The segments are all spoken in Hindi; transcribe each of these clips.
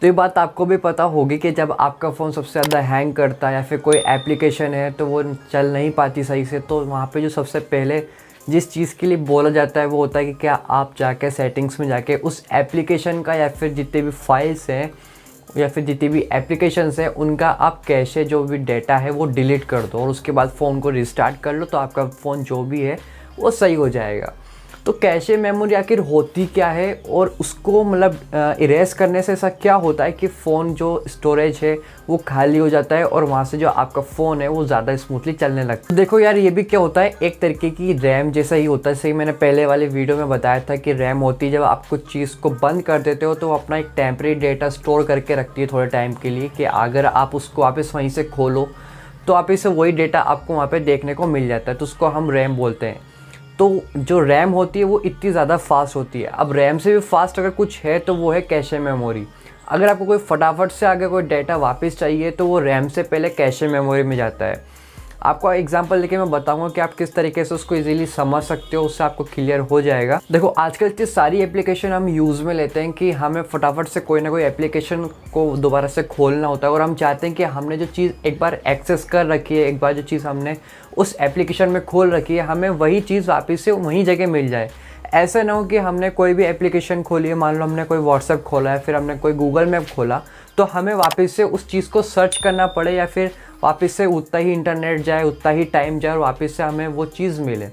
तो ये बात आपको भी पता होगी कि जब आपका फ़ोन सबसे ज़्यादा हैंग करता है या फिर कोई एप्लीकेशन है तो वो चल नहीं पाती सही से, तो वहाँ पे जो सबसे पहले जिस चीज़ के लिए बोला जाता है वो होता है कि क्या आप जाके सेटिंग्स में जाके उस एप्लीकेशन का या फिर जितने भी फाइल्स हैं या फिर जितनी भी एप्लीकेशंस हैं उनका आप कैशे जो भी डेटा है वो डिलीट कर दो और उसके बाद फ़ोन को रिस्टार्ट कर लो, तो आपका फ़ोन जो भी है वो सही हो जाएगा। तो कैशे मेमोरी आखिर होती क्या है और उसको मतलब इरेज करने से ऐसा क्या होता है कि फ़ोन जो स्टोरेज है वो खाली हो जाता है और वहाँ से जो आपका फ़ोन है वो ज़्यादा स्मूथली चलने लगता है। तो देखो यार, ये भी क्या होता है, एक तरीके की रैम जैसा ही होता है। जैसे मैंने पहले वाले वीडियो में बताया था कि रैम होती है जब आप कुछ चीज़ को बंद कर देते हो तो अपना एक टेम्परेरी डेटा स्टोर करके रखती है थोड़े टाइम के लिए, कि अगर आप उसको वापस वहीं से खोलो तो आप इसे वही डेटा आपको वहाँ पर देखने को मिल जाता है, तो उसको हम रैम बोलते हैं। तो जो रैम होती है वो इतनी ज़्यादा फास्ट होती है। अब रैम से भी फास्ट अगर कुछ है तो वो है कैशे मेमोरी। अगर आपको कोई फटाफट से आगे कोई डेटा वापस चाहिए तो वो रैम से पहले कैशे मेमोरी में जाता है। आपको एग्जांपल लेके मैं बताऊंगा कि आप किस तरीके से उसको इजीली समझ सकते हो, उससे आपको क्लियर हो जाएगा। देखो, आजकल इतनी सारी एप्लीकेशन हम यूज़ में लेते हैं कि हमें फटाफट से कोई ना कोई एप्लीकेशन को दोबारा से खोलना होता है और हम चाहते हैं कि हमने जो चीज़ एक बार एक्सेस कर रखी है, एक बार जो चीज़ हमने उस एप्लीकेशन में खोल रखी है, हमें वही चीज़ वापस से वहीं जगह मिल जाए। ऐसा ना हो कि हमने कोई भी एप्लीकेशन खोली है, मान लो हमने कोई व्हाट्सएप खोला है, फिर हमने कोई गूगल मैप खोला, तो हमें वापस से उस चीज़ को सर्च करना पड़े या फिर वापस से उतना ही इंटरनेट जाए, उतना ही टाइम जाए और वापस से हमें वो चीज़ मिले।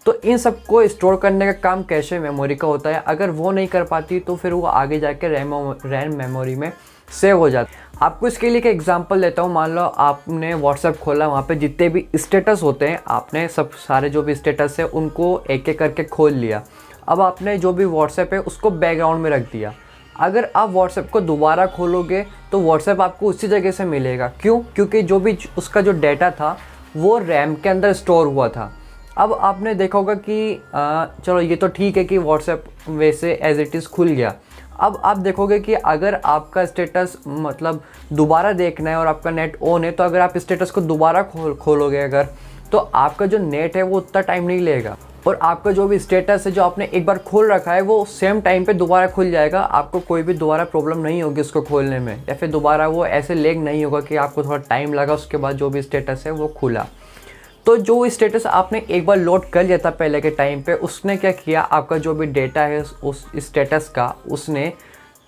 तो इन सब को स्टोर करने का काम कैशे मेमोरी का होता है। अगर वो नहीं कर पाती तो फिर वो आगे जाके रैम मेमोरी में सेव हो जाती है। आपको इसके लिए एक एग्जांपल देता हूँ। मान लो आपने व्हाट्सएप खोला, वहाँ पे जितने भी स्टेटस होते हैं आपने सब सारे जो भी स्टेटस है उनको एक एक करके खोल लिया। अब आपने जो भी व्हाट्सएप है उसको बैकग्राउंड में रख दिया। अगर आप व्हाट्सएप को दोबारा खोलोगे तो व्हाट्सएप आपको उसी जगह से मिलेगा। क्यों? क्योंकि जो भी उसका जो डेटा था वो रैम के अंदर स्टोर हुआ था। अब आपने देखा होगा कि चलो ये तो ठीक है कि व्हाट्सएप वैसे एज इट इज़ खुल गया। अब आप देखोगे कि अगर आपका स्टेटस मतलब दोबारा देखना है और आपका नेट ऑन है, तो अगर आप स्टेटस को दोबारा खोलोगे अगर, तो आपका जो नेट है वो उतना टाइम नहीं लेगा और आपका जो भी स्टेटस है जो आपने एक बार खोल रखा है वो सेम टाइम पे दोबारा खुल जाएगा। आपको कोई भी दोबारा प्रॉब्लम नहीं होगी उसको खोलने में, या फिर दोबारा वो ऐसे लेग नहीं होगा कि आपको थोड़ा टाइम लगा उसके बाद जो भी स्टेटस है वो खुला। तो जो स्टेटस आपने एक बार लोड कर लिया था पहले के टाइम पे, उसने क्या किया, आपका जो भी डेटा है उस स्टेटस का, उसने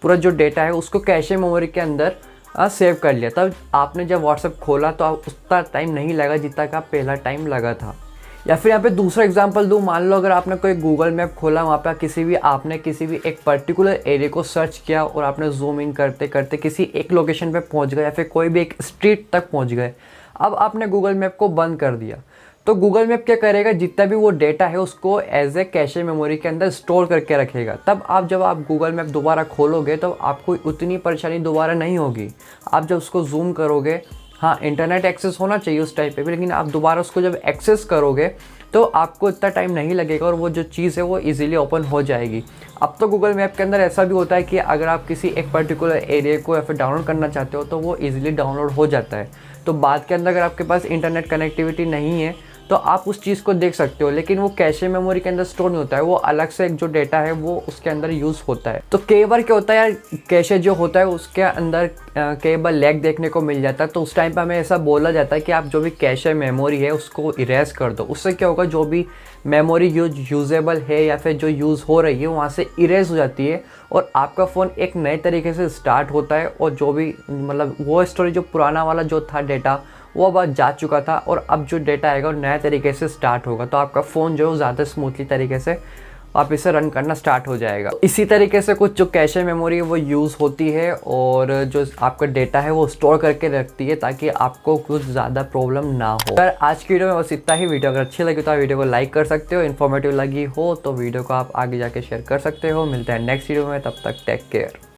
पूरा जो डेटा है उसको कैशे मेमोरी के अंदर सेव कर लिया। तब आपने जब व्हाट्सएप खोला तो उतना टाइम नहीं लगा जितना का पहला टाइम लगा था। या फिर यहाँ पे दूसरा एग्जांपल दूँ, मान लो अगर आपने कोई गूगल मैप खोला, वहाँ पे आपने किसी भी एक पर्टिकुलर एरिया को सर्च किया और आपने जूम इन करते करते किसी एक लोकेशन पे पहुँच गए या फिर कोई भी एक स्ट्रीट तक पहुँच गए। अब आपने गूगल मैप को बंद कर दिया, तो गूगल मैप क्या करेगा, जितना भी वो डेटा है उसको एज ए कैशे मेमोरी के अंदर स्टोर करके रखेगा। तब जब आप गूगल मैप दोबारा खोलोगे तो आपको उतनी परेशानी दोबारा नहीं होगी। आप जब उसको जूम करोगे, हाँ इंटरनेट एक्सेस होना चाहिए उस टाइम पे भी, लेकिन आप दोबारा उसको जब एक्सेस करोगे तो आपको इतना टाइम नहीं लगेगा और वो जो चीज़ है वो इजीली ओपन हो जाएगी। अब तो गूगल मैप के अंदर ऐसा भी होता है कि अगर आप किसी एक पर्टिकुलर एरिया को या फिर डाउनलोड करना चाहते हो तो वो इजीली डाउनलोड हो जाता है। तो बाद के अंदर अगर आपके पास इंटरनेट कनेक्टिविटी नहीं है तो आप उस चीज़ को देख सकते हो, लेकिन वो कैशे मेमोरी के अंदर स्टोर नहीं होता है, वो अलग से एक जो डेटा है वो उसके अंदर यूज़ होता है। तो कई बार क्या होता है यार, कैशे जो होता है उसके अंदर कई बार लैग देखने को मिल जाता है। तो उस टाइम पे हमें ऐसा बोला जाता है कि आप जो भी कैशे मेमोरी है उसको इरेज कर दो। उससे क्या होगा, जो भी मेमोरी यूजेबल है या फिर जो यूज़ हो रही है वहाँ से इरेज हो जाती है और आपका फ़ोन एक नए तरीके से स्टार्ट होता है और जो भी मतलब वो स्टोरेज जो पुराना वाला जो था डेटा वो अब जा चुका था और अब जो डेटा आएगा वो नया तरीके से स्टार्ट होगा। तो आपका फ़ोन जो है ज़्यादा स्मूथली तरीके से आप इसे रन करना स्टार्ट हो जाएगा। इसी तरीके से कुछ जो कैशे मेमोरी है वो यूज़ होती है और जो आपका डेटा है वो स्टोर करके रखती है ताकि आपको कुछ ज़्यादा प्रॉब्लम ना हो। अगर आज की वीडियो में बस इतना ही। वीडियो अगर अच्छी लगी तो आप वीडियो को लाइक कर सकते हो, इन्फॉर्मेटिव लगी हो तो वीडियो को आप आगे जाके शेयर कर सकते हो। मिलते हैं नेक्स्ट वीडियो में, तब तक टेक केयर।